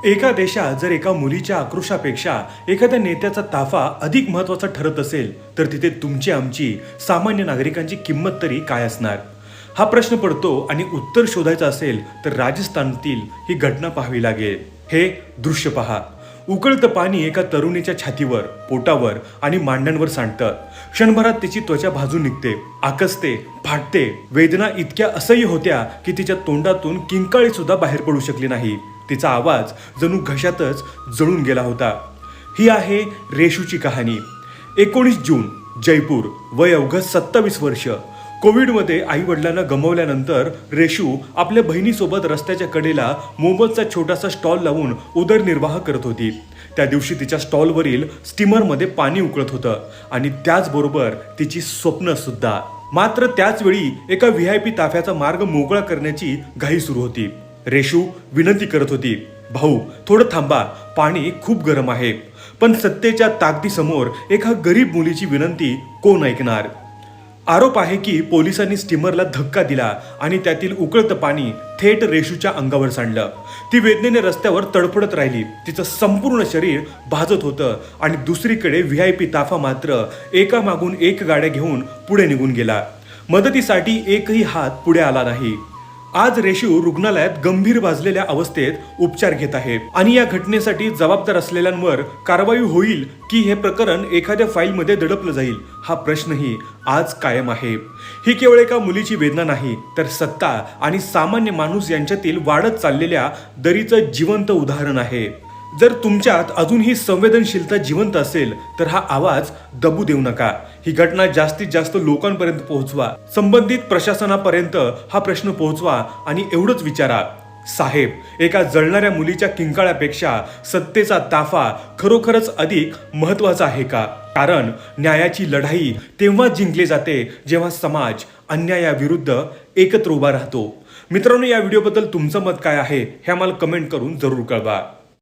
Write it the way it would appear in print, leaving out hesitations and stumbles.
एका देशात जर एका मुलीच्या आक्रोशापेक्षा एखाद्या नेत्याचा ताफा अधिक महत्वाचा ठरत असेल तर तिथे तुमची आमची सामान्य नागरिकांची किंमत तरी काय असणार हा प्रश्न पडतो आणि उत्तर शोधायचं असेल तर राजस्थानातील ही घटना पाहावी लागेल। हे दृश्य पहा। उकळतं पाणी एका तरुणीच्या छातीवर, पोटावर आणि मांड्यांवर सांडतं। क्षणभरात तिची त्वचा भाजून निघते, आकसते, फाटते। वेदना इतक्या असह्य होत्या की तिच्या तोंडातून किंकाळी सुद्धा बाहेर पडू शकली नाही। तिचा आवाज जणू घशातच जळून गेला होता। ही आहे रेशूची कहाणी। 19 जून, जयपूर, वय अवघं 27 वर्ष। कोविडमध्ये आई वडिलांना गमावल्यानंतर रेशू आपल्या बहिणीसोबत रस्त्याच्या कडेला मोमोजचा छोटासा स्टॉल लावून उदरनिर्वाह करत होती। त्या दिवशी तिच्या स्टॉलवरील स्टीमरमध्ये पाणी उकळत होतं आणि त्याचबरोबर तिची स्वप्न सुद्धा। मात्र त्याच वेळी एका व्हीआयपी ताफ्याचा मार्ग मोकळा करण्याची घाई सुरू होती। रेशू विनंती करत होती, भाऊ थोडं थांबा, पाणी खूप गरम आहे। पण सत्तेच्या ताकदीसमोर एका गरीब मुलीची विनंती कोण ऐकणार? आरोप आहे की पोलिसांनी स्टीमरला धक्का दिला आणि त्यातील उकळतं पाणी थेट रेशूच्या अंगावर सांडलं। ती वेदनेने रस्त्यावर तडफडत राहिली। तिचं संपूर्ण शरीर भाजत होतं आणि दुसरीकडे व्हीआयपी ताफा मात्र एकामागून एक गाड्या घेऊन पुढे निघून गेला। मदतीसाठी एकही हात पुढे आला नाही। आज रेशू रुग्णालयात गंभीर भाजलेल्या अवस्थेत उपचार घेत आहे आणि या घटनेसाठी जबाबदार असलेल्यांवर कारवाई होईल की हे प्रकरण एखाद्या फाईलमध्ये दडपलं जाईल हा प्रश्नही आज कायम आहे। ही केवळ एका मुलीची वेदना नाही तर सत्ता आणि सामान्य माणूस यांच्यातील वाढत चाललेल्या दरीचं जिवंत उदाहरण आहे। जर तुमच्यात अजूनही संवेदनशीलता जिवंत असेल तर हा आवाज दबू देऊ नका। ही घटना जास्तीत जास्त लोकांपर्यंत पोहोचवा, संबंधित प्रशासनापर्यंत हा प्रश्न पोहोचवा आणि एवढंच विचारा, साहेब, एका जळणाऱ्या मुलीच्या किंकाळ्यापेक्षा सत्तेचा ताफा खरोखरच अधिक महत्वाचा आहे का? कारण न्यायाची लढाई तेव्हा जिंकली जाते जेव्हा समाज अन्यायाविरुद्ध एकत्र उभा राहतो। मित्रांनो, या व्हिडिओबद्दल तुमचं मत काय आहे हे आम्हाला कमेंट करून जरूर कळवा।